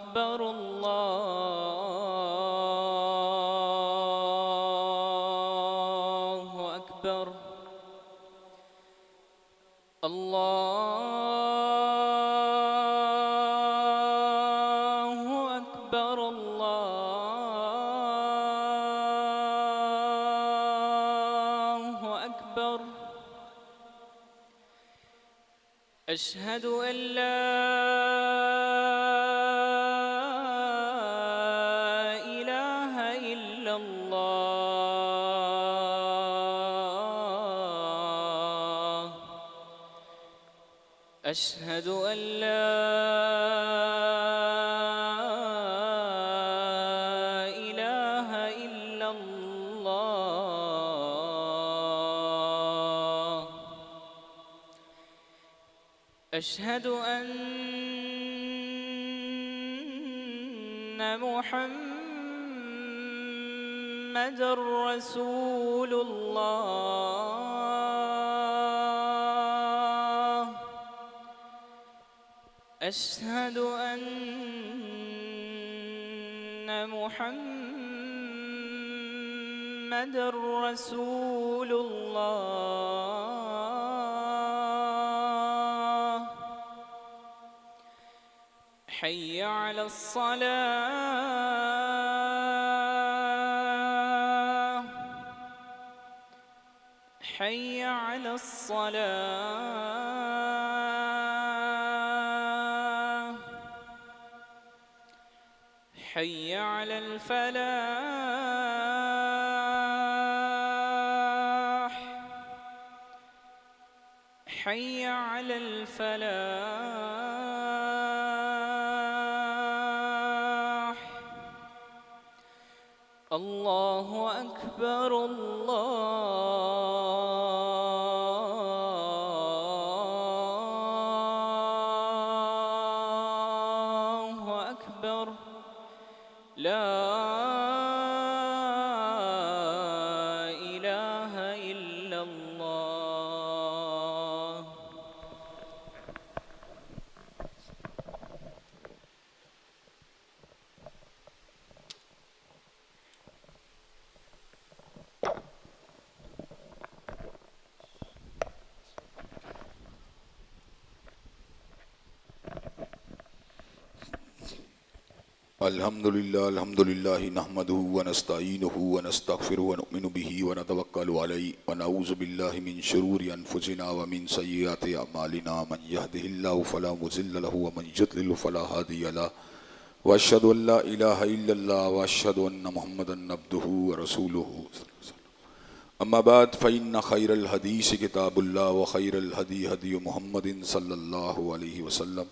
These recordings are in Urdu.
أكبر الله أكبر الله أكبر الله أكبر أشهد أن لا إله إلا الله أشهد أن لا إله إلا الله أشهد أن محمد رسول الله أشهد أن محمد رسول الله حي على الصلاة حي على الصلاة حي على الفلاح حي على الفلاح الله أكبر الله أكبر لا إله إلا الله الحمد لله نحمده ونستعينه ونستغفره ونؤمن به ونتوكل عليه ونعوذ بالله من شرور أنفسنا ومن سيئات أعمالنا من يهده الله فلا مضل له ومن يضلل فلا هادي له وأشهد أن لا إله إلا الله وأشهد أن محمدا عبده ورسوله أما بعد فإن خير الحديث كتاب الله وخير الهدي هدي محمد صلى الله عليه وسلم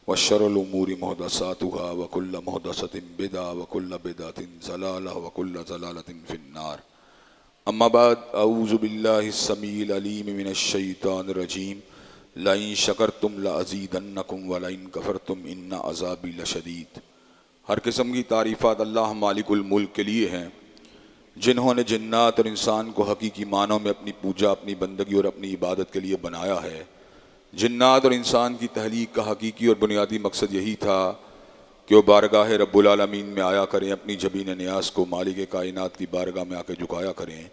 وشر الأمور محدثاتها وكل محدثة بدعة وكل بدعة ضلالة وكل ضلالة في النار أما بعد أعوذ بالله السميع العليم من الشيطان الرجيم لئن شكرتم لأزيدنكم ولئن كفرتم إن عذابي لشديد ہر قسم کی تعریفات اللہ مالک الملک کے لیے ہیں جنہوں نے جنات اور انسان کو حقیقی معنوں میں اپنی پوجا اپنی بندگی اور اپنی عبادت کے لیے بنایا ہے جنات اور انسان کی تخلیق کا حقیقی اور بنیادی مقصد یہی تھا کہ وہ بارگاہ رب العالمین میں آیا کریں اپنی جبین نیاز کو مالک کائنات کی بارگاہ میں آ کے جھکایا کریں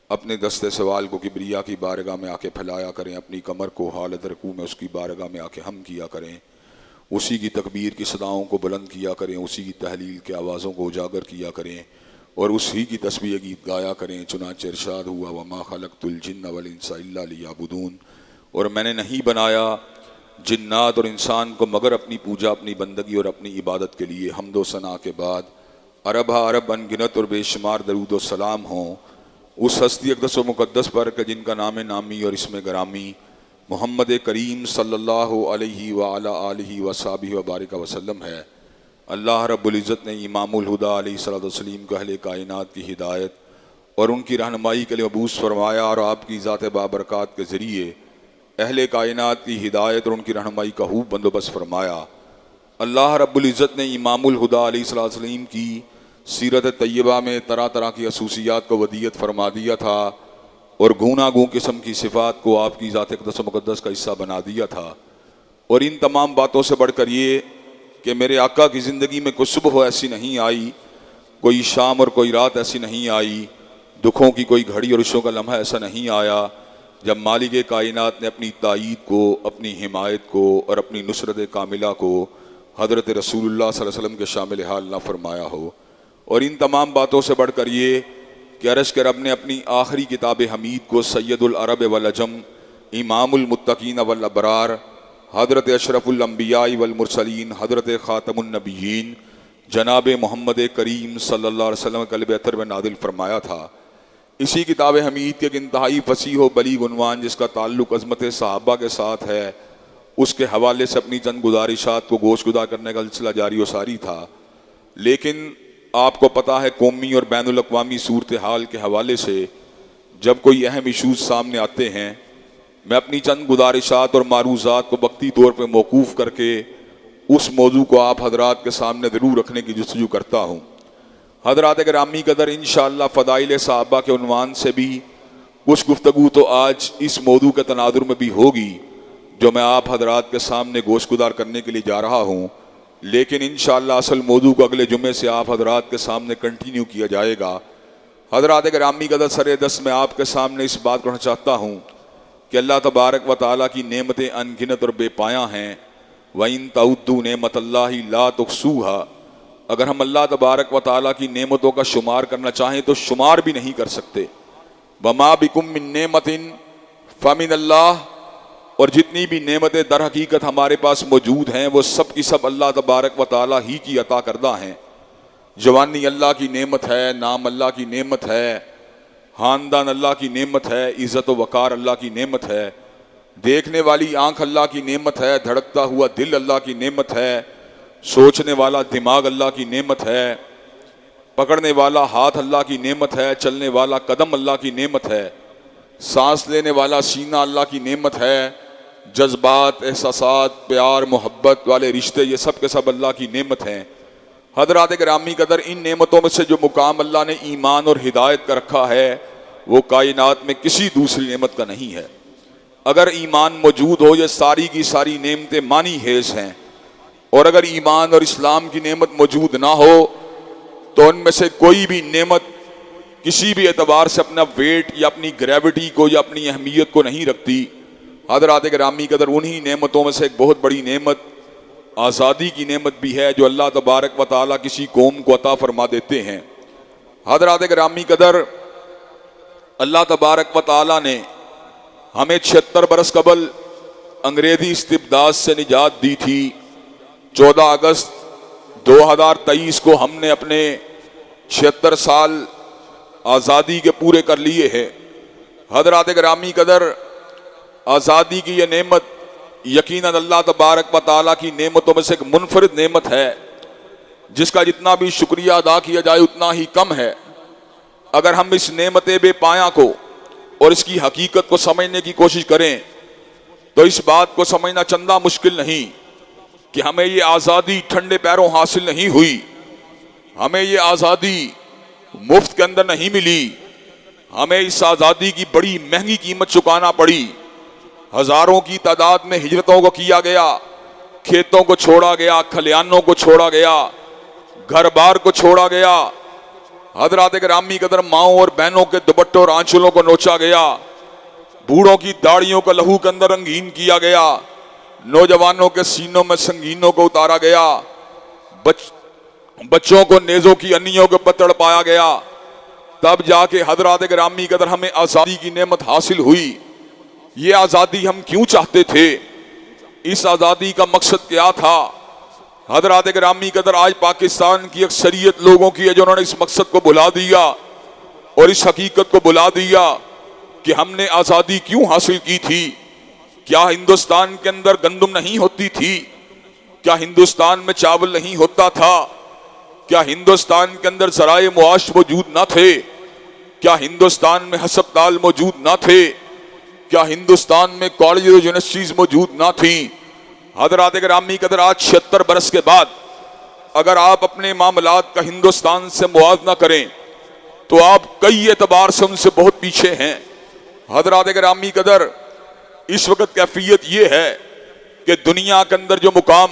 اپنے دست سوال کو کبریا کی بارگاہ میں آ کے پھیلایا کریں اپنی کمر کو حالت رکوع میں اس کی بارگاہ میں آ کے ہم کیا کریں اسی کی تکبیر کی صداؤں کو بلند کیا کریں اسی کی تحلیل کے آوازوں کو اجاگر کیا کریں اور اسی کی تسبیح گیت گایا کریں چنانچہ ارشاد ہوا وما خلقت الجن والانس الا لیعبدون اور میں نے نہیں بنایا جنات اور انسان کو مگر اپنی پوجا اپنی بندگی اور اپنی عبادت کے لیے حمد و ثنا کے بعد ارب انگنت اور بے شمار درود و سلام ہوں اس ہستی اقدس و مقدس پر کہ جن کا نام نامی اور اسم گرامی محمد کریم صلی اللہ علیہ وعلی آلہ وصحبہ وبارک وسلم ہے اللہ رب العزت نے امام الہدا علیہ الصلوۃ والتسلیم کو اہل کائنات کی ہدایت اور ان کی رہنمائی کے لیے مبعوث فرمایا اور آپ کی ذات بابرکات کے ذریعے اہل کائنات کی ہدایت اور ان کی رہنمائی کا خوب بندوبست فرمایا اللہ رب العزت نے امام الہدا علیہ الصلوۃ والتسلیم کی سیرت طیبہ میں طرح طرح کی خصوصیات کو ودیت فرما دیا تھا اور گونا گوں قسم کی صفات کو آپ کی ذات اقدس و مقدس کا حصہ بنا دیا تھا اور ان تمام باتوں سے بڑھ کر یہ کہ میرے آقا کی زندگی میں کوئی صبح ایسی نہیں آئی، کوئی شام اور کوئی رات ایسی نہیں آئی، دکھوں کی کوئی گھڑی اور عشقوں کا لمحہ ایسا نہیں آیا جب مالک کائنات نے اپنی تائید کو، اپنی حمایت کو اور اپنی نصرت کاملہ کو حضرت رسول اللہ صلی اللہ علیہ وسلم کے شامل حال نہ فرمایا ہو۔ اور ان تمام باتوں سے بڑھ کر یہ کہ عرش کے رب نے اپنی آخری کتاب حمید کو سید العرب والعجم، امام المتقین والابرار، حضرت اشرف الانبیاء والمرسلین، حضرت خاتم النبیین جناب محمد کریم صلی اللہ علیہ وسلم قلب اطہر میں نازل فرمایا تھا۔ اسی کتاب حمید کے ایک انتہائی فصیح و بلیغ عنوان جس کا تعلق عظمت صحابہ کے ساتھ ہے، اس کے حوالے سے اپنی چند گزارشات کو گوش گدار کرنے کا سلسلہ جاری و ساری تھا۔ لیکن آپ کو پتہ ہے قومی اور بین الاقوامی صورتحال کے حوالے سے جب کوئی اہم ایشوز سامنے آتے ہیں، میں اپنی چند گزارشات اور معروضات کو وقتی طور پہ موقوف کر کے اس موضوع کو آپ حضرات کے سامنے ضرور رکھنے کی جستجو کرتا ہوں۔ حضرات گرامی قدر، انشاءاللہ فضائل صحابہ کے عنوان سے بھی کچھ گفتگو تو آج اس موضوع کے تناظر میں بھی ہوگی جو میں آپ حضرات کے سامنے گوش گدار کرنے کے لیے جا رہا ہوں، لیکن انشاءاللہ اصل موضوع کو اگلے جمعے سے آپ حضرات کے سامنے کنٹینیو کیا جائے گا۔ حضرات گرامی قدر، سر دست میں آپ کے سامنے اس بات کرنا چاہتا ہوں کہ اللہ تبارک و تعالیٰ کی نعمتیں ان گنت اور بے پایاں ہیں۔ وَإِن تَعُدُّوا نِعْمَتَ اللَّهِ لَا تُحْصُوهَا، اگر ہم اللہ تبارک و تعالیٰ کی نعمتوں کا شمار کرنا چاہیں تو شمار بھی نہیں کر سکتے۔ وَمَا بِكُم مِّن نِعْمَةٍ فَمِنَ اللَّهِ، اور جتنی بھی نعمتیں در حقیقت ہمارے پاس موجود ہیں وہ سب کی سب اللہ تبارک و تعالیٰ ہی کی عطا کردہ ہیں۔ جوانی اللہ کی نعمت ہے، نام اللہ کی نعمت ہے، خاندان اللہ کی نعمت ہے، عزت و وقار اللہ کی نعمت ہے، دیکھنے والی آنکھ اللہ کی نعمت ہے، دھڑکتا ہوا دل اللہ کی نعمت ہے، سوچنے والا دماغ اللہ کی نعمت ہے، پکڑنے والا ہاتھ اللہ کی نعمت ہے، چلنے والا قدم اللہ کی نعمت ہے، سانس لینے والا سینہ اللہ کی نعمت ہے، جذبات، احساسات، پیار، محبت والے رشتے، یہ سب کے سب اللہ کی نعمت ہیں۔ حضرات گرامی قدر، ان نعمتوں میں سے جو مقام اللہ نے ایمان اور ہدایت کا رکھا ہے وہ کائنات میں کسی دوسری نعمت کا نہیں ہے۔ اگر ایمان موجود ہو، یہ ساری کی ساری نعمتیں مانی خیز ہیں، اور اگر ایمان اور اسلام کی نعمت موجود نہ ہو تو ان میں سے کوئی بھی نعمت کسی بھی اعتبار سے اپنا ویٹ یا اپنی گریوٹی کو یا اپنی اہمیت کو نہیں رکھتی۔ حضرات گرامی قدر، انہی نعمتوں میں سے ایک بہت بڑی نعمت آزادی کی نعمت بھی ہے جو اللہ تبارک و تعالیٰ کسی قوم کو عطا فرما دیتے ہیں۔ حضرات گرامی قدر، اللہ تبارک و تعالیٰ نے ہمیں 76 برس قبل انگریزی استبداد سے نجات دی تھی۔ 14 اگست 2023 کو ہم نے اپنے 76 سال آزادی کے پورے کر لیے ہیں۔ حضرات گرامی قدر، آزادی کی یہ نعمت یقیناً اللہ تبارک و تعالیٰ کی نعمتوں میں سے ایک منفرد نعمت ہے جس کا جتنا بھی شکریہ ادا کیا جائے اتنا ہی کم ہے۔ اگر ہم اس نعمت بے پایاں کو اور اس کی حقیقت کو سمجھنے کی کوشش کریں تو اس بات کو سمجھنا چندہ مشکل نہیں کہ ہمیں یہ آزادی ٹھنڈے پیروں حاصل نہیں ہوئی، ہمیں یہ آزادی مفت کے اندر نہیں ملی، ہمیں اس آزادی کی بڑی مہنگی قیمت چکانا پڑی۔ ہزاروں کی تعداد میں ہجرتوں کو کیا گیا، کھیتوں کو چھوڑا گیا، کھلیانوں کو چھوڑا گیا، گھر بار کو چھوڑا گیا۔ حضرات گرامی قدر، ماؤں اور بہنوں کے دوپٹوں اور آنچلوں کو نوچا گیا، بوڑھوں کی داڑھیوں کو لہو کے اندر رنگین کیا گیا، نوجوانوں کے سینوں میں سنگینوں کو اتارا گیا، بچوں کو نیزوں کی انیوں کے اوپر تڑپایا گیا، تب جا کے حضرات گرامی قدر ہمیں آزادی کی نعمت حاصل ہوئی۔ یہ آزادی ہم کیوں چاہتے تھے؟ اس آزادی کا مقصد کیا تھا؟ حضرات گرامی قدر، آج پاکستان کی اکثریت لوگوں کی ہے جنہوں نے اس مقصد کو بھلا دیا اور اس حقیقت کو بھلا دیا کہ ہم نے آزادی کیوں حاصل کی تھی۔ کیا ہندوستان کے اندر گندم نہیں ہوتی تھی؟ کیا ہندوستان میں چاول نہیں ہوتا تھا؟ کیا ہندوستان کے اندر ذرائع معاش موجود نہ تھے؟ کیا ہندوستان میں ہسپتال موجود نہ تھے؟ کیا ہندوستان میں کالج اور یونیورسٹیز موجود نہ تھیں؟ حضرات گرامی قدر، آج 76 برس کے بعد اگر آپ اپنے معاملات کا ہندوستان سے موازنہ کریں تو آپ کئی اعتبار سے ان سے بہت پیچھے ہیں۔ حضرات گرامی قدر، اس وقت کیفیت یہ ہے کہ دنیا کے اندر جو مقام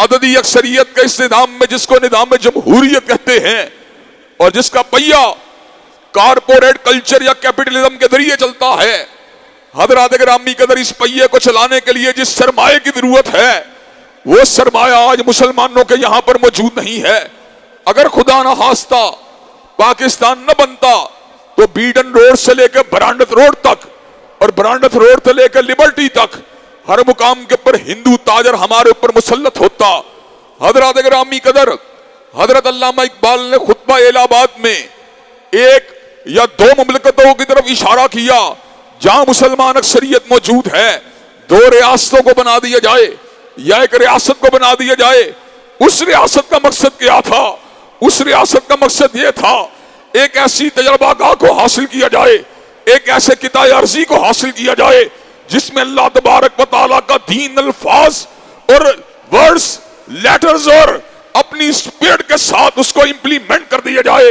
عددی اکثریت کے اس نظام میں جس کو نظام جمہوریت کہتے ہیں اور جس کا پہیہ کارپوریٹ کلچر یا کیپٹلزم کے ذریعے چلتا ہے، حضرات گرامی قدر اس پہیے کو چلانے کے لیے جس سرمایہ کی ضرورت ہے وہ سرمایہ آج مسلمانوں کے یہاں پر موجود نہیں ہے۔ اگر خدا نہ خواستہ پاکستان نہ بنتا تو بیڈن روڈ سے لے کے برانڈت روڈ تک اور برانڈت روڈ سے لے کے لبرٹی تک ہر مقام کے پر ہندو تاجر ہمارے اوپر مسلط ہوتا۔ حضرات گرامی قدر، حضرت علامہ اقبال نے خطبہ الہ آباد میں ایک یا دو مملکتوں کی طرف اشارہ کیا جہاں مسلمان اکثریت موجود ہے، دو ریاستوں کو بنا دیا جائے یا ایک ریاست کو بنا دیا جائے۔ اس ریاست کا مقصد کیا تھا؟ اس ریاست کا مقصد یہ تھا ایک ایسی تجربہ گاہ کو حاصل کیا جائے، ایک ایسے قطع ارضی کو حاصل کیا جائے جس میں اللہ تبارک و تعالیٰ کا دین، الفاظ اور ورڈز، لیٹرز اور اپنی سپیڈ کے ساتھ اس کو امپلیمنٹ کر دیا جائے۔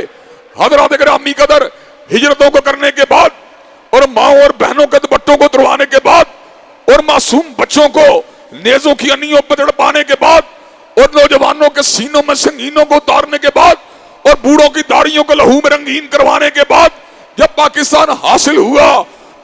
حضرات گرامی قدر، ہجرتوں کو کرنے کے بعد اور ماؤں اور بہنوں کے دوپٹوں کو اتروانے کے بعد اور معصوم بچوں کو نیزوں کی انیوں پر تڑپانے کے بعد اور نوجوانوں کے سینوں میں سنگینوں کو اتارنے کے بعد اور بوڑھوں کی داڑھیوں کو لہو میں رنگین کروانے کے بعد جب پاکستان حاصل ہوا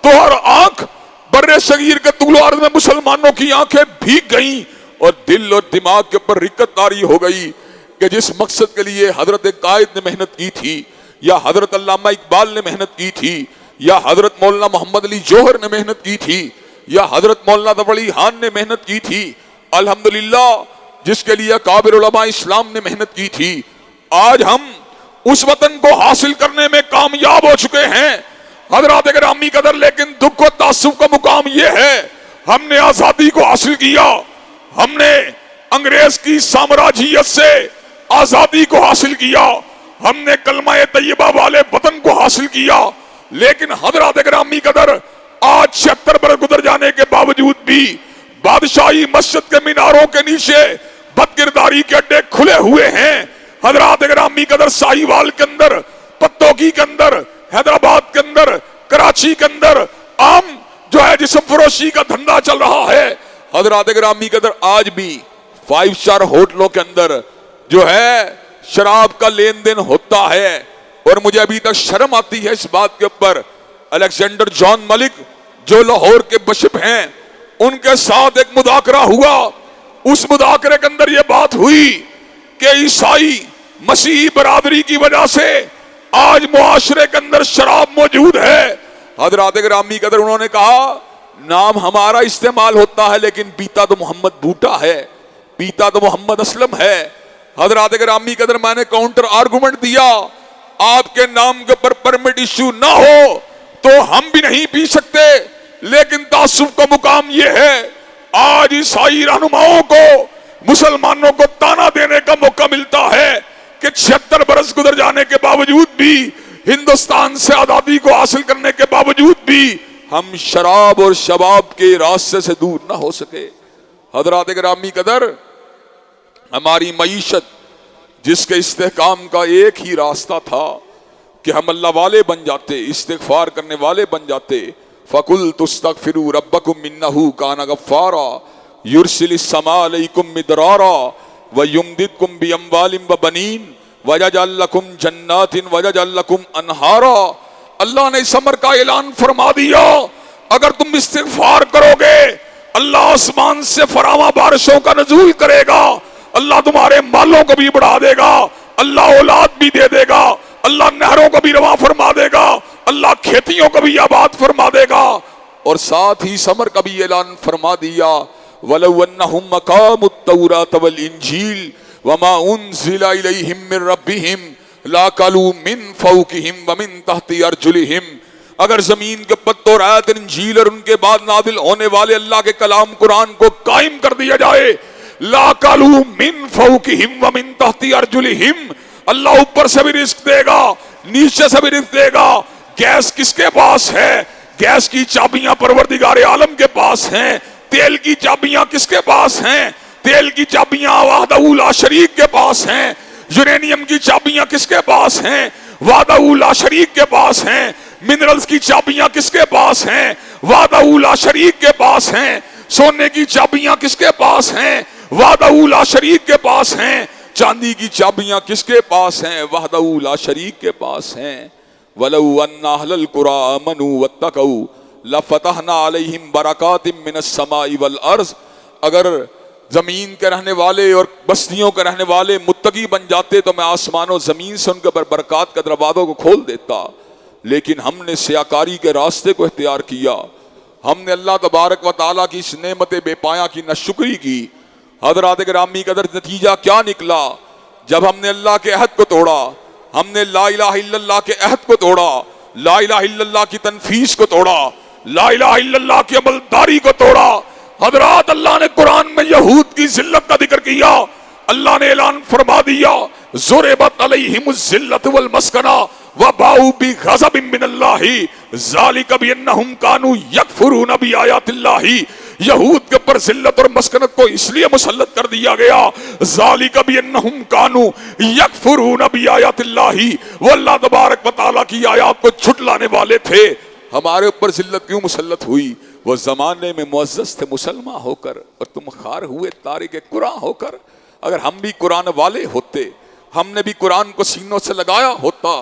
تو ہر آنکھ بر صغیر کے طول و عرض میں مسلمانوں کی آنکھیں بھیگ گئیں اور دل اور دماغ کے اوپر رکت طاری ہو گئی کہ جس مقصد کے لیے حضرت قائد نے محنت کی تھی یا حضرت علامہ اقبال نے محنت کی تھی یا حضرت مولانا محمد علی جوہر نے محنت کی تھی یا حضرت مولانا ظفر علی خان نے محنت کی تھی، الحمدللہ جس کے لیے کابر علماء اسلام نے محنت کی تھی، آج ہم اس وطن کو حاصل کرنے میں کامیاب ہو چکے ہیں۔ حضرات گرامی قدر، لیکن دکھ و تعصب کا مقام یہ ہے ہم نے آزادی کو حاصل کیا، ہم نے انگریز کی سامراجیت سے آزادی کو حاصل کیا، ہم نے کلمہ طیبہ والے وطن کو حاصل کیا، لیکن حضرات گرامی قدر آج 76 برس گزر جانے کے باوجود بھی بادشاہی مسجد کے میناروں کے نیچے بدکرداری کے اڈے کھلے ہوئے ہیں۔ حضرات گرامی قدر، ساہیوال کے اندر، پتوکی کے اندر، حیدرآباد کے اندر، کراچی کے اندر عام جو ہے جسم فروشی کا دھندا چل رہا ہے۔ حضرات گرامی قدر، آج بھی 5 اسٹار ہوٹلوں کے اندر جو ہے شراب کا لین دین ہوتا ہے اور مجھے ابھی تک شرم آتی ہے اس بات کے اوپر۔ الیگزینڈر جان ملک جو لاہور کے بشپ ہیں، ان کے ساتھ ایک مذاکرہ ہوا، اس مذاکرے کے اندر یہ بات ہوئی کہ عیسائی مسیحی برادری کی وجہ سے آج معاشرے کے اندر شراب موجود ہے۔ حضرات گرامی قدر، انہوں نے کہا نام ہمارا استعمال ہوتا ہے لیکن پیتا تو محمد بوٹا ہے، پیتا تو محمد اسلم ہے۔ حضرات گرامی قدر، میں نے کاؤنٹر آرگومنٹ دیا آپ کے نام کے پر پرمٹ ایشو نہ ہو تو ہم بھی نہیں پی سکتے، لیکن تعصب کا مقام یہ ہے آج عیسائی رہنماؤں کو مسلمانوں کو تانا دینے کا موقع ملتا ہے کہ 76 برس گزر جانے کے باوجود بھی، ہندوستان سے آزادی کو حاصل کرنے کے باوجود بھی ہم شراب اور شباب کے راستے سے دور نہ ہو سکے۔ حضرات گرامی قدر، ہماری معیشت جس کے استحکام کا ایک ہی راستہ تھا کہ ہم اللہ والے بن جاتے، استغفار کرنے والے بن جاتے۔ فَقُلْتُ اسْتَغْفِرُوا رَبَّكُمْ إِنَّهُ كَانَ غَفَّارًا يُرْسِلِ السَّمَاءَ عَلَيْكُمْ مِدْرَارًا وَيُمْدِدْكُمْ بِأَمْوَالٍ وَبَنِينَ وَيَجْعَلْ لَكُمْ جَنَّاتٍ وَيَجْعَلْ لَكُمْ أَنْهَارًا۔ اللہ نے اس امر کا اعلان فرما دیا، اگر تم استغفار کرو گے اللہ آسمان سے فراواں بارشوں کا نزول کرے گا، اللہ تمہارے مالوں کو بھی بڑھا دے گا، اللہ اولاد بھی دے دے گا، اللہ نہروں کو بھی رواں فرما دے گا، اللہ کھیتیوں کو بھی آباد فرما دے گا، اور ساتھ ہی سمر کا بھی اعلان فرما دیا وَلَوْ أَنَّهُمْ أَقَامُوا التَّوْرَاةَ وَالْإِنْجِيلَ وَمَا أُنزِلَ إِلَيْهِمْ مِنْ رَبِّهِمْ لَأَكَلُوا مِنْ فَوْقِهِمْ وَمِنْ تَحْتِ أَرْجُلِهِمْ۔ اگر زمین کے اوپر تورات، انجیل اور ان کے بعد نازل ہونے والے اللہ کے کلام قرآن کو قائم کر دیا جائے، لَأَكَلُوا مِنْ فَوْقِهِمْ وَمِنْ تَحْتِ أَرْجُلِهِمْ، اللہ اوپر سے بھی رزق دے گا، نیچے سے بھی رزق دے گا۔ گیس کس کے پاس ہے؟ گیس کی چابیاں پروردگار عالم کے پاس ہیں۔ تیل کی چابیاں کس کے پاس ہیں؟ تیل کی چابیاں وحدہ لا شریک کے پاس ہیں۔ یورینیم کی چابیاں کس کے پاس ہیں؟ وحدہ لا شریک کے پاس ہیں۔ منرلز کی چابیاں کس کے پاس ہیں؟ وحدہ لا شریک کے پاس ہیں۔ سونے کی چابیاں کس کے پاس ہیں؟ وحدہ لا شریک کے پاس ہیں. چاندی کی چابیاں کس کے پاس ہیں؟ وحدہ لا شریک کے پاس ہیں. وَلَوْ أَنَّ أَهْلَ الْقُرَىٰ آمَنُوا وَاتَّقَوْا لَفَتَحْنَا عَلَيْهِمْ بَرَكَاتٍ مِّنَ السَّمَاءِ وَالْأَرْضِ. اگر زمین کے رہنے والے اور بستیوں کے رہنے والے متقی بن جاتے تو میں آسمان و زمین سے ان کے پر برکات کے دروازوں کو کھول دیتا. لیکن ہم نے سیاکاری کے راستے کو اختیار کیا. ہم نے اللہ تبارک و تعالیٰ کی اس نعمت بے پایہ کی ناشکری کی. حضرات گرامی قدر نتیجہ کیا نکلا؟ جب ہم نے اللہ کے عہد کو توڑا، ہم نے لا الہ الا اللہ کے عہد کو توڑا، لا الہ الا اللہ کی تنفیذ کو توڑا، لا الہ الا اللہ کی عملداری کو توڑا. حضرات اللہ نے قرآن میں یہود کی ذلت کا ذکر کیا. اللہ نے اعلان فرما دیا ضربت علیہم الذلۃ والمسکنہ وباؤوا بغضب من اللہ ذلک بانہم کانوا یکفرون بآیات اللہ. یہود کے اوپر ذلت اور مسکنت کو اس لیے مسلط کر دیا گیا ذالک بانہم کانوا یکفرون بآیات اللہ، وہ اللہ تبارک و تعالیٰ کی آیات کو جھٹلانے والے تھے. ہمارے اوپر ذلت کیوں مسلط ہوئی؟ وہ زمانے میں معزز تھے مسلمان ہو کر اور تم خار ہوئے تارک قرآن ہو کر. اگر ہم بھی قرآن والے ہوتے، ہم نے بھی قرآن کو سینوں سے لگایا ہوتا،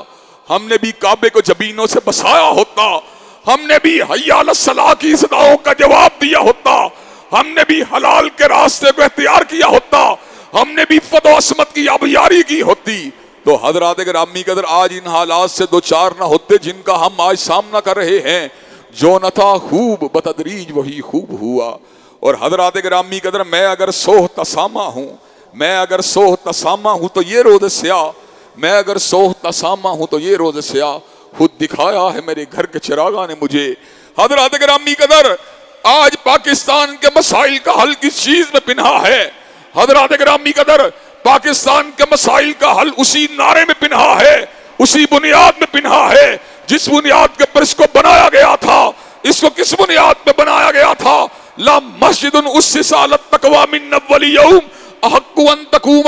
ہم نے بھی کعبے کو جبینوں سے بسایا ہوتا، ہم نے بھی حی علی الصلاۃ کی صداؤں کا جواب دیا ہوتا، ہم نے بھی حلال کے راستے کو اختیار کیا ہوتا، ہم نے بھی فتح و عصمت کی آبیاری کی ہوتی، تو حضرات گرامی قدر آج ان حالات سے دو چار نہ ہوتے جن کا ہم آج سامنا کر رہے ہیں. جو نہ تھا خوب بتدریج وہی خوب ہوا. اور حضرات گرامی قدر میں اگر سوہ تسامہ ہوں، میں اگر سوہ تسامہ ہوں تو یہ روز سیاہ، میں اگر سوہ تسامہ ہوں تو یہ روز سیاہ خود دکھایا ہے میرے گھر کے چراغاں نے مجھے. حضرات گرامی قدر آج پاکستان کے مسائل کا حل کس چیز میں پنہا ہے؟ حضرات گرامی قدر پاکستان کے مسائل کا حل اسی نعرے میں پنہا ہے، اسی بنیاد میں پنہا ہے جس بنیاد کے پر اس کو بنایا گیا تھا. اس کو کس بنیاد پہ بنایا گیا تھا؟ لا مسجد اسس علی التقوی من اول یوم احق ان تقوم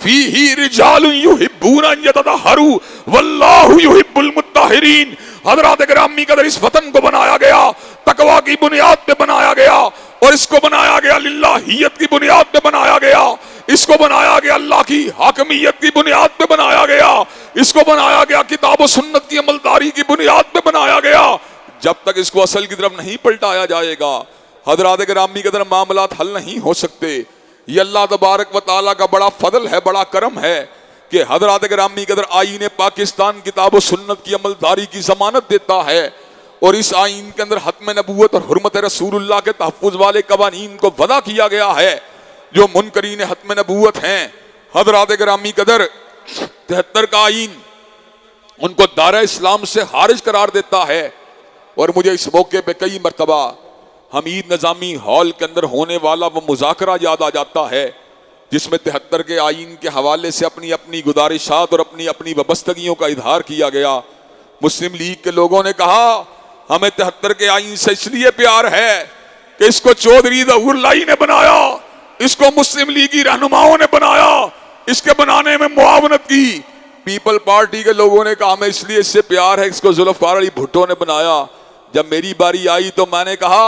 فیہ رجال یحبون ان یتطہروا واللہ یحب المطہرین. حضرات گرامی قدر اس وطن کو بنایا گیا تقوی کی بنیاد پہ بنایا گیا، اور اس کو بنایا گیا للہیت کی بنیاد پہ بنایا گیا، اس کو بنایا گیا اللہ کی حاکمیت کی بنیاد پہ بنایا گیا، اس کو بنایا گیا کتاب و سنت کی عملداری کی بنیاد پہ بنایا گیا. جب تک اس کو اصل کی طرف نہیں پلٹایا جائے گا حضرات گرامی قدر معاملات حل نہیں ہو سکتے. یہ اللہ تبارک و تعالیٰ کا بڑا فضل ہے، بڑا کرم ہے کہ حضرات گرامی قدر آئین پاکستان کتاب و سنت کی عملداری کی ضمانت دیتا ہے، اور اس آئین کے اندر ختم نبوت اور حرمت رسول اللہ کے تحفظ والے قوانین کو وضع کیا گیا ہے. جو منکرین ختم نبوت ہیں حضرات گرامی قدر 73 کا آئین ان کو دائرہ اسلام سے خارج قرار دیتا ہے. اور مجھے اس موقع پہ کئی مرتبہ حمید نظامی ہال کے اندر ہونے والا وہ مذاکرہ یاد آ جاتا ہے جس میں 73 کے آئین کے حوالے سے اپنی اپنی گزارشات اور اپنی اپنی وابستگیوں کا اظہار کیا گیا. مسلم لیگ کے لوگوں نے کہا ہمیں 73 کے آئین سے اس لیے پیار ہے کہ اس کو چودھری ظہور اللہ نے بنایا، اس کو مسلم لیگی رہنماؤں نے بنایا، اس کے بنانے میں معاونت کی. پیپل پارٹی کے لوگوں نے کہا ہمیں اس لیے اس سے پیار ہے، اس کو ذوالفقار علی بھٹو نے بنایا. جب میری باری آئی تو میں نے کہا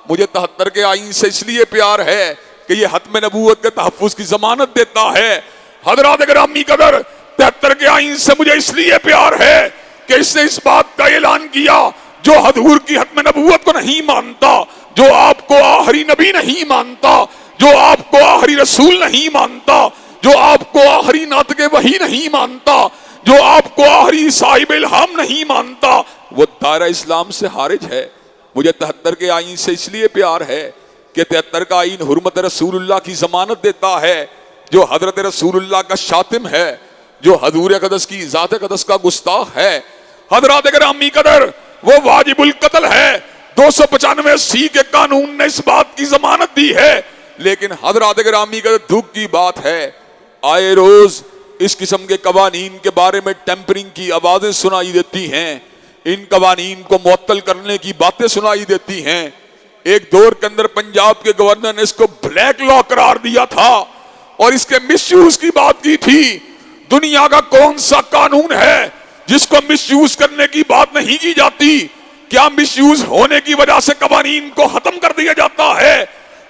مجھے 73 کے آئین سے اس لیے پیار ہے کہ یہ ختم نبوت کے تحفظ کی ضمانت دیتا ہے. حضرات گرامی قدر 73 کے آئین سے مجھے اس لیے پیار ہے کہ اس نے اس بات کا اعلان کیا جو حضور کی ختم نبوت کو نہیں مانتا، جو آپ کو آخری نبی نہیں مانتا، جو آپ کو آخری رسول نہیں مانتا، جو آپ کو آخری ناطق وحی نہیں مانتا، جو آپ کو آخری صاحب الہام نہیں مانتا، وہ دائرہ اسلام سے خارج ہے. مجھے 73 کے آئین سے اس لیے پیار ہے کہ 73 کا آئین حرمت رسول اللہ کی ضمانت دیتا ہے، جو حضرت رسول اللہ کا شاتم ہے، جو حضور اقدس کی ذات اقدس کا گستاخ ہے. حضرات گرامی قدر وہ واجب القتل ہے. 295 کے قانون نے اس بات کی ضمانت دی ہے. لیکن حضرات گرامی قدر دکھ کی بات ہے آئے روز اس قسم کے قوانین کے بارے میں ٹیمپرنگ کی آوازیں سنائی دیتی ہیں، ان قوانین کو معطل کرنے کی باتیں سنائی دیتی ہیں. ایک دور کے اندر پنجاب کے گورنر نے اس کو بلیک لا قرار دیا تھا اور اس کے مس یوز کی بات کی تھی. دنیا کا کون سا قانون ہے جس کو مس یوز کرنے کی بات نہیں کی جاتی؟ کیا مس یوز ہونے کی وجہ سے قوانین کو ختم کر دیا جاتا ہے؟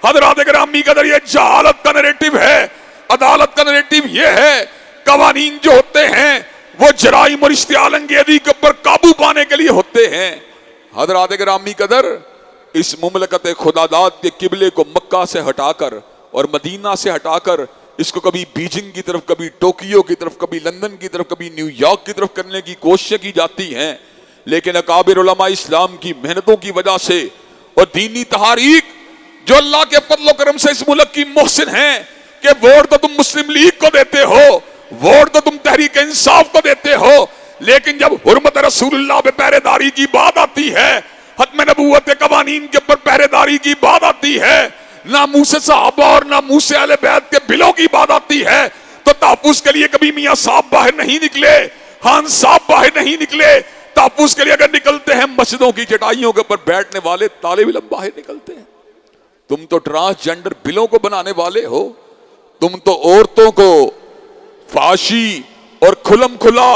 حضرات گرامی قدر یہ جہالت کا نریٹو ہے، عدالت کا نریٹو یہ ہے قوانین جو ہوتے ہیں وہ جرائم اور اشتعال انگیزی کے اوپر قابو پانے کے لیے ہوتے ہیں۔ حضرات گرامی قدر اس مملکت خدا داد کے قبلے کو مکہ سے ہٹا کر اور مدینہ سے ہٹا کر اس کو کبھی بیجنگ کی طرف، کبھی ٹوکیو کی طرف، کبھی لندن کی طرف، کبھی نیو یارک کی طرف کرنے کی کوششیں کی جاتی ہیں، لیکن اکابر علماء اسلام کی محنتوں کی وجہ سے اور دینی تحاریک جو اللہ کے فضل و کرم سے اس ملک کی محسن ہیں کہ ووٹ تو تم مسلم لیگ کو دیتے ہو، ووٹ تو تم تحریک انصاف کو دیتے ہو، لیکن جب حرمت رسول اللہ پہ پہرے داری کی بات آتی ہے، ختم نبوت قوانین کے اوپر پہرے داری کی بات آتی ہے، ناموس صحابہ اور ناموس اہل بیت کے بلوں کی بات آتی ہے، تو تحفظ کے لیے کبھی میاں صاحب باہر نہیں نکلے، خان صاحب باہر نہیں نکلے۔ تحفظ کے لیے اگر نکلتے ہیں مسجدوں کی چٹائیوں کے اوپر بیٹھنے والے طالب علم باہر نکلتے ہیں۔ تم تو ٹرانسجنڈر بلوں کو بنانے والے ہو، تم تو عورتوں کو فحاشی اور کھلم کھلا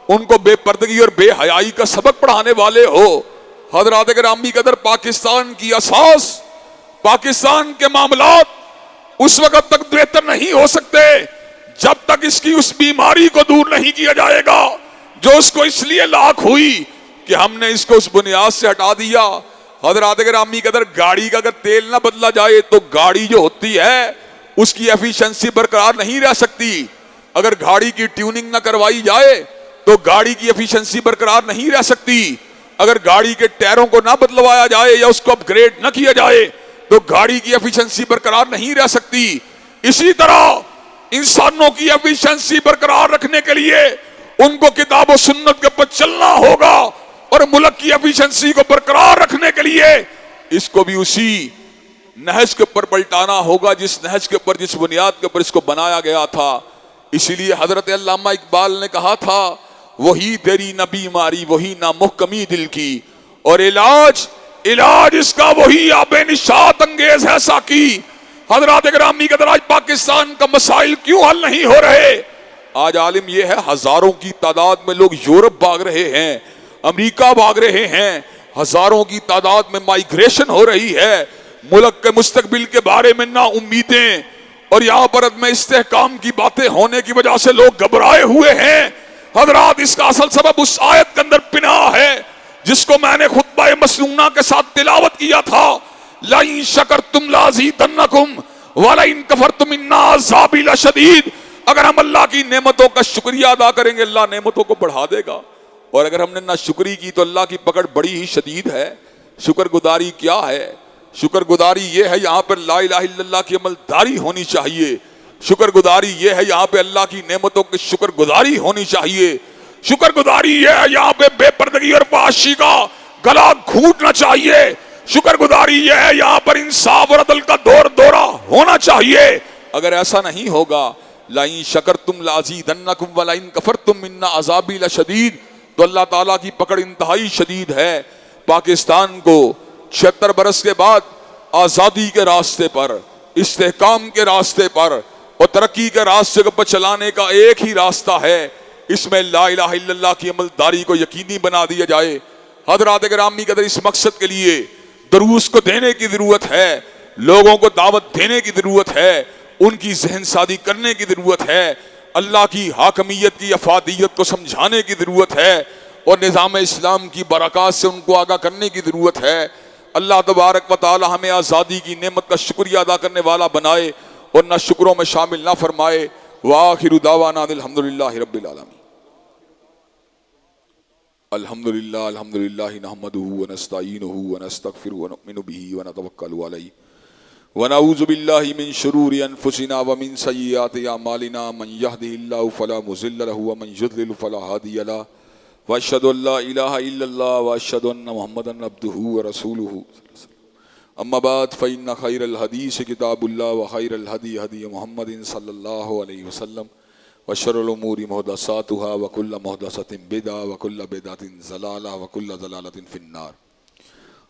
ان کو بے پردگی اور بے حیائی کا سبق پڑھانے والے ہو۔ حضرات گرامی قدر پاکستان کی اساس، پاکستان کے معاملات اس وقت تک بہتر نہیں ہو سکتے جب تک اس کی اس بیماری کو دور نہیں کیا جائے گا جو اس کو اس لیے لاحق ہوئی کہ ہم نے اس کو اس بنیاد سے ہٹا دیا۔ حضرات گرامی قدر گاڑی کا اگر تیل نہ بدلا جائے تو گاڑی جو ہوتی ہے اس کی ایفیشنسی برقرار نہیں رہ سکتی۔ اگر گاڑی کی ٹیوننگ نہ کروائی جائے تو گاڑی کی ایفیشنسی برقرار نہیں رہ سکتی۔ اگر گاڑی کے ٹائروں کو نہ بدلوایا جائے یا اس کو اپ گریڈ نہ کیا جائے تو گاڑی کی ایفیشنسی برقرار نہیں رہ سکتی۔ اسی طرح انسانوں کی ایفیشنسی برقرار رکھنے کے لیے ان کو کتاب و سنت کے اوپر چلنا ہوگا، اور ملک کی ایفیشنسی کو برقرار رکھنے کے لیے اس کو بھی اسی نہج کے اوپر پلٹانا ہوگا جس نہج کے اوپر، جس بنیاد کے اوپر اس کو بنایا گیا تھا۔ اسی لیے حضرت علامہ اقبال نے کہا تھا وہی تیری نہ بیماری وہی نہ محکمی دل کی، اور علاج اس کا وہی آب نشاط انگیز ہے ساکی۔ حضرات گرامی قدر آج پاکستان کا مسائل کیوں حل نہیں ہو رہے؟ آج عالم یہ ہے ہزاروں کی تعداد میں لوگ یورپ بھاگ رہے ہیں، امریکہ بھاگ رہے ہیں، ہزاروں کی تعداد میں مائیگریشن ہو رہی ہے، ملک کے مستقبل کے بارے میں نا امیدیں اور یہاں پر عدم استحکام کی باتیں ہونے کی وجہ سے لوگ گھبرائے ہوئے ہیں۔ حضرات اس کا اصل سبب اس آیت کے اندر پنہاں ہے جس کو میں نے خطبہ مسنونہ کے ساتھ تلاوت کیا تھا، لَإِن شَكَرْتُمْ لَأَزِيدَنَّكُمْ وَلَئِن كَفَرْتُمْ إِنَّ عَذَابِي لَشَدِيدٌ۔ اگر ہم اللہ کی نعمتوں کا شکریہ ادا کریں گے اللہ نعمتوں کو بڑھا دے گا، اور اگر ہم نے نہ شکری کی تو اللہ کی پکڑ بڑی ہی شدید ہے۔ شکر گزاری کیا ہے؟ شکر گزاری یہ ہے یہاں پر لا الہ الا اللہ کی عملداری ہونی چاہیے۔ شکر گزاری یہ ہے یہاں پہ اللہ کی نعمتوں کی شکر گزاری ہونی چاہیے۔ شکر گزاری یہ ہے یہاں پہ بے پردگی اور فحاشی کا گلا گھونٹنا چاہیے۔ شکر گزاری یہ ہے یہاں پر انصاف اور عدل کا دورہ ہونا چاہیے۔ اگر ایسا نہیں ہوگا لَإِن شَكَرْتُمْ لَأَزِيدَنَّكُمْ وَلَئِن كَفَرْتُمْ إِنَّ عَذَابِي لَشَدِيدٌ، تو اللہ تعالیٰ کی پکڑ انتہائی شدید ہے۔ پاکستان کو 76 برس کے بعد آزادی کے راستے پر، استحکام کے راستے پر اور ترقی کے راستے کو چلانے کا ایک ہی راستہ ہے، اس میں لا الہ الا اللہ کی عملداری کو یقینی بنا دیا جائے۔ حضرات گرامی قدر اس مقصد کے لیے دروس کو دینے کی ضرورت ہے، لوگوں کو دعوت دینے کی ضرورت ہے، ان کی ذہن سازی کرنے کی ضرورت ہے، اللہ کی حاکمیت کی افادیت کو سمجھانے کی ضرورت ہے، اور نظام اسلام کی برکات سے ان کو آگاہ کرنے کی ضرورت ہے۔ اللہ تبارک و تعالی ہمیں آزادی کی نعمت کا شکریہ ادا کرنے والا بنائے اور نہ شکروں میں شامل نہ فرمائے۔ وآخر دعوانا الحمدللہ رب العالمین۔ الحمدللہ نحمدہ ونستعینہ ونستغفرہ ونؤمن بہ ونتوکل علیہ ونعوذ باللہ من شرور انفسنا ومن سیئات اعمالنا، من یہدہ اللہ فلا مضل لہ ومن یضلل فلا ہادی لہ، واشہد ان لا الہ الا اللہ واشہد ان محمدا عبدہ ورسولہ۔ اما بعد فإن خیر الحدیث کتاب اللہ وخیر الہدی ہدی محمد صلی اللہ علیہ وسلم، وشر الامور محدثاتها وکل محدثۃ بدعہ وکل بدعۃ ضلالہ وکل ضلالۃ فی النار۔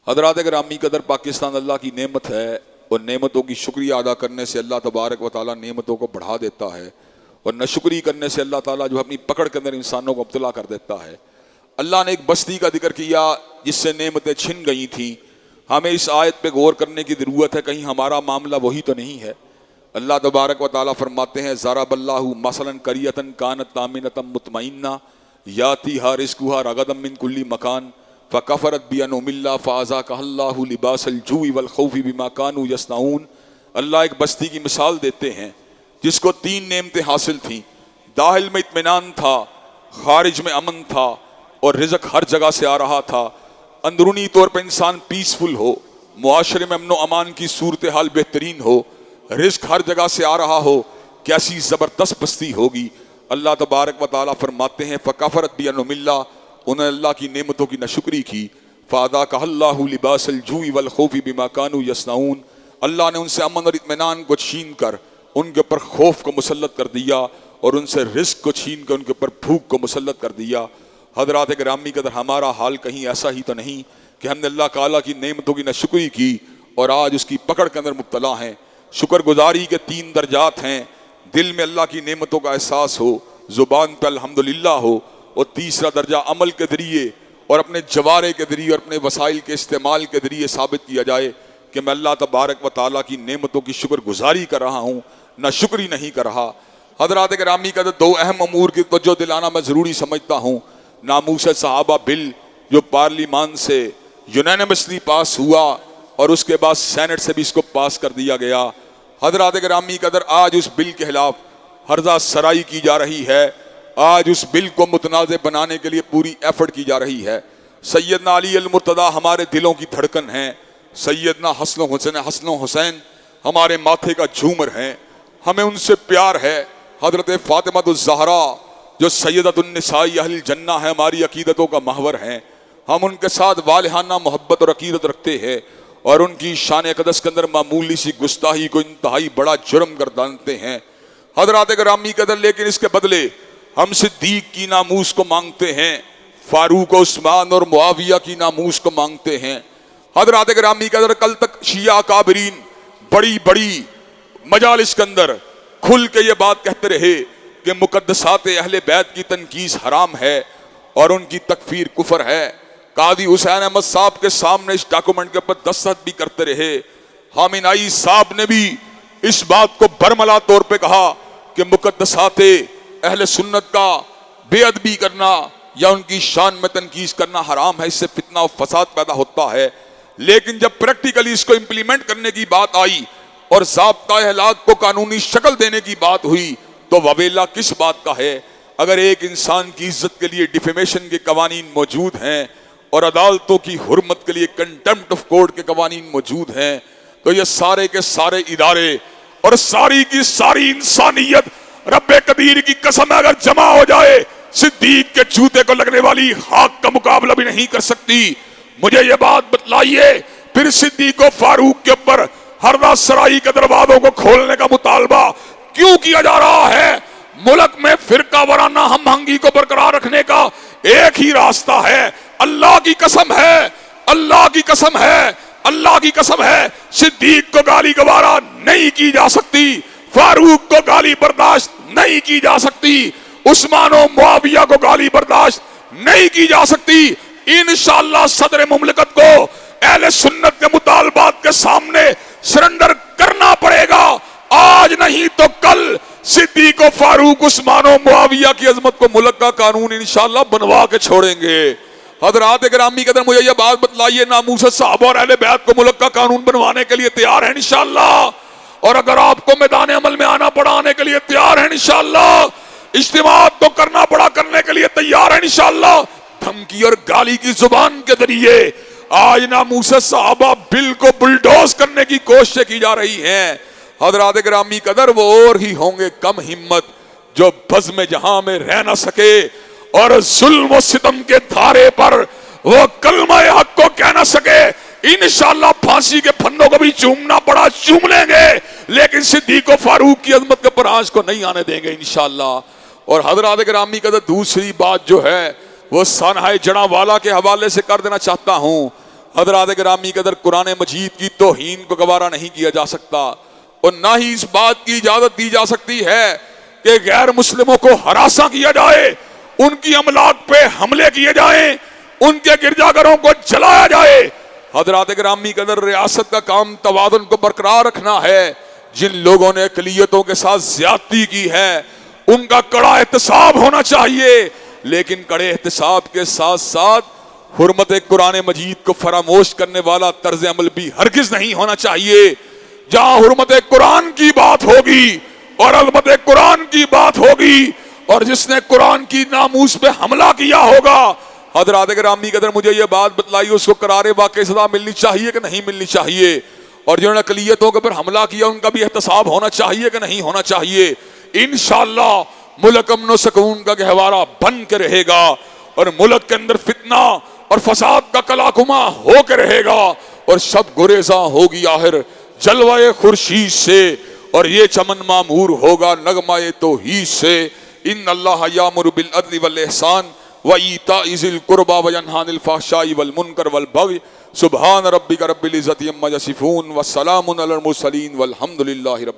حضرات گرامی قدر پاکستان اللہ کی نعمت ہے، اور نعمتوں کی شکریہ ادا کرنے سے اللہ تبارک و تعالیٰ نعمتوں کو بڑھا دیتا ہے، اور ناشکری کرنے سے اللہ تعالیٰ جو اپنی پکڑ کے اندر انسانوں کو مبتلا کر دیتا ہے۔ اللہ نے ایک بستی کا ذکر کیا جس سے نعمتیں چھن گئی تھیں، ہمیں اس آیت پہ غور کرنے کی ضرورت ہے، کہیں ہمارا معاملہ وہی تو نہیں ہے۔ اللہ تبارک و تعالیٰ فرماتے ہیں ضرب اللہ مثلا قریۃ کانت آمنۃ مطمئنہ یاتیھا رزقھا رغدا من کل مکان فکفرت بانعم اللہ فاذاقھا اللہ لباس الجوع والخوف بما كانوا یصنعون۔ اللہ ایک بستی کی مثال دیتے ہیں جس کو 3 نعمتیں حاصل تھیں، داخل میں اطمینان تھا، خارج میں امن تھا، اور رزق ہر جگہ سے آ رہا تھا۔ اندرونی طور پہ انسان پیسفل ہو، معاشرے میں امن و امان کی صورتحال بہترین ہو، رزق ہر جگہ سے آ رہا ہو، کیسی زبردست بستی ہوگی۔ اللہ تبارک و تعالیٰ فرماتے ہیں فکفرت بانعم اللہ، انہوں نے اللہ کی نعمتوں کی ناشکری کی، فاذاقھا اللہ لباس الجوع والخوف بما كانوا یصنعون، اللہ نے ان سے امن اور اطمینان کو چھین کر ان کے اوپر خوف کو مسلط کر دیا، اور ان سے رزق کو چھین کر ان کے اوپر بھوک کو مسلط کر دیا۔ حضرات گرامی قدر، ہمارا حال کہیں ایسا ہی تو نہیں کہ ہم نے اللہ تعالیٰ کی نعمتوں کی ناشکری کی اور آج اس کی پکڑ کے اندر مبتلا ہیں۔ شکر گزاری کے 3 درجات ہیں، دل میں اللہ کی نعمتوں کا احساس ہو، زبان پہ الحمدللہ ہو، اور تیسرا درجہ عمل کے ذریعے اور اپنے جوارے کے ذریعے اور اپنے وسائل کے استعمال کے ذریعے ثابت کیا جائے کہ میں اللہ تبارک و تعالیٰ کی نعمتوں کی شکر گزاری کر رہا ہوں، نہ شکری نہیں کر رہا۔ حضرات گرامی کا 2 اہم امور کی توجہ دلانا میں ضروری سمجھتا ہوں۔ ناموس صحابہ بل جو پارلیمان سے یونینمسلی پاس ہوا اور اس کے بعد سینٹ سے بھی اس کو پاس کر دیا گیا۔ حضرات گرامی قدر، آج اس بل کے خلاف ہرزہ سرائی کی جا رہی ہے، آج اس بل کو متنازع بنانے کے لیے پوری ایفرٹ کی جا رہی ہے۔ سیدنا علی المرتضیٰ ہمارے دلوں کی دھڑکن ہیں، سیدنا حسن و حسین ہمارے ماتھے کا جھومر ہیں، ہمیں ان سے پیار ہے۔ حضرت فاطمہ الزہرا جو سیدۃ النساء اہل الجنہ ہے، ہماری عقیدتوں کا محور ہیں، ہم ان کے ساتھ والہانہ محبت اور عقیدت رکھتے ہیں، اور ان کی شان اقدس کے اندر معمولی سی گستاخی کو انتہائی بڑا جرم گردانتے ہیں۔ حضرات گرامی قدر، لیکن اس کے بدلے ہم صدیق کی ناموس کو مانگتے ہیں، فاروق و عثمان اور معاویہ کی ناموس کو مانگتے ہیں۔ حضرات گرامی قدر، کل تک شیعہ اکابرین بڑی بڑی مجالس کے اندر کھل کے یہ بات کہتے رہے کہ مقدسات اہل بیت کی تنقیص حرام ہے اور ان کی تکفیر کفر ہے۔ قاضی حسین احمد صاحب کے سامنے اس ڈاکومنٹ کے اوپر دستخط بھی کرتے رہے۔ خامنہئی صاحب نے بھی اس بات کو برملا طور پہ کہا کہ مقدسات اہل سنت کا بے ادبی کرنا یا ان کی شان میں تنقیص کرنا حرام ہے، اس سے فتنہ و فساد پیدا ہوتا ہے۔ لیکن جب پریکٹیکلی اس کو امپلیمنٹ کرنے کی بات آئی اور ضابطہ اخلاق کو قانونی شکل دینے کی بات ہوئی تو وویلا کس بات کا ہے؟ اگر ایک انسان کی عزت کے لیے ڈیفیمیشن کے قوانین موجود ہیں اور عدالتوں کی حرمت کے لیے کنٹمپٹ آف کورٹ کے قوانین موجود ہیں، تو یہ سارے کے سارے ادارے اور ساری کی ساری انسانیت رب قدیر کی قسم اگر جمع ہو جائے، صدیق کے جوتے کو لگنے والی خاک کا مقابلہ بھی نہیں کر سکتی۔ مجھے یہ بات بتلائیے، پھر صدیق و فاروق کے اوپر ہردا سرائی کے دروازوں کو کھولنے کا مطالبہ کیوں کیا جا رہا ہے؟ ملک میں فرقہ وارانہ ہم آہنگی کو برقرار رکھنے کا ایک ہی راستہ ہے۔ اللہ کی قسم ہے، اللہ کی قسم ہے، اللہ کی قسم ہے، صدیق کو گالی گوارا نہیں کی جا سکتی، فاروق کو گالی برداشت نہیں کی جا سکتی، عثمان و معاویہ کو گالی برداشت نہیں کی جا سکتی۔ انشاءاللہ صدر مملکت کو اہل سنت کے مطالبات کے سامنے سرنڈر کرنا پڑے گا، آج نہیں تو کل صدیق و فاروق عثمان و معاویہ کی عظمت کو ملک کا قانون انشاءاللہ بنوا کے چھوڑیں گے۔ حضرات گرامی قدر، مجھے یہ بات بتلائیے، ناموس صحابہ اور اہل بیت کو ملک کا قانون بنوانے کے لیے تیار ہیں انشاءاللہ؟ اور اگر آپ کو میدان عمل میں آنا پڑا آنے کے لیے تیار ہیں انشاءاللہ؟ اجتماعات کو کرنا پڑا کرنے کے لیے تیار ہیں انشاءاللہ؟ دھمکی اور گالی کی زبان کے ذریعے آج ناموس صحابہ بل کو بلڈوز کرنے کی کوششیں کی جا رہی ہیں۔ حضرات گرامی قدر، وہ اور ہی ہوں گے کم ہمت جو بزم جہاں میں رہ نہ سکے اور ظلم و ستم کے دھارے پر وہ کلمہ حق کو کہہ نہ سکے۔ انشاءاللہ پھانسی کے پھندوں کو بھی چومنا پڑا چوم لیں گے، لیکن صدیق و فاروق کی عظمت کے اوپر آنچ کو نہیں آنے دیں گے انشاءاللہ۔ اور حضرات گرامی قدر، دوسری بات جو ہے وہ سانحہ جڑاں والا کے حوالے سے کر دینا چاہتا ہوں۔ حضرات گرامی قدر، قرآن مجید کی توہین کو گوارا نہیں کیا جا سکتا، اور نہ ہی اس بات کی اجازت دی جا سکتی ہے کہ غیر مسلموں کو ہراساں کیا جائے، ان کی املاک پہ حملے کیے جائیں، ان کے گرجا گھروں کو جلایا جائے۔ حضرات گرامی قدر، ریاست کا کام توازن کو برقرار رکھنا ہے۔ جن لوگوں نے اقلیتوں کے ساتھ زیادتی کی ہے ان کا کڑا احتساب ہونا چاہیے، لیکن کڑے احتساب کے ساتھ ساتھ حرمت قرآن مجید کو فراموش کرنے والا طرز عمل بھی ہرگز نہیں ہونا چاہیے۔ جہاں حرمت قرآن کی بات ہوگی اور عظمت قرآن کی بات ہوگی اور جس نے قرآن کی ناموس پہ حملہ کیا ہوگا، حضرات گرامی قدر مجھے یہ بات بتلائی، اس کو قرار واقع سزا ملنی چاہیے کہ نہیں ملنی چاہیے؟ اور جنہوں نے اقلیتوں کے پر حملہ کیا ان کا بھی احتساب ہونا چاہیے کہ نہیں ہونا چاہیے؟ انشاءاللہ ملک امن و سکون کا گہوارہ بن کے رہے گا اور ملک کے اندر فتنہ اور فساد کا کلاکما ہو کے رہے گا، اور شب گریزاں ہوگی آخر جلوہ خورشید سے، اور یہ چمن معمور ہوگا نغمہ توحید سے۔ ان اللہ یامر بالعدل والاحسان وایتاء ذی القربى وینہی عن الفحشاء والمنکر والبغی سبحان ربک رب العزۃ عما یصفون وسلام علی المرسلین والحمد للہ رب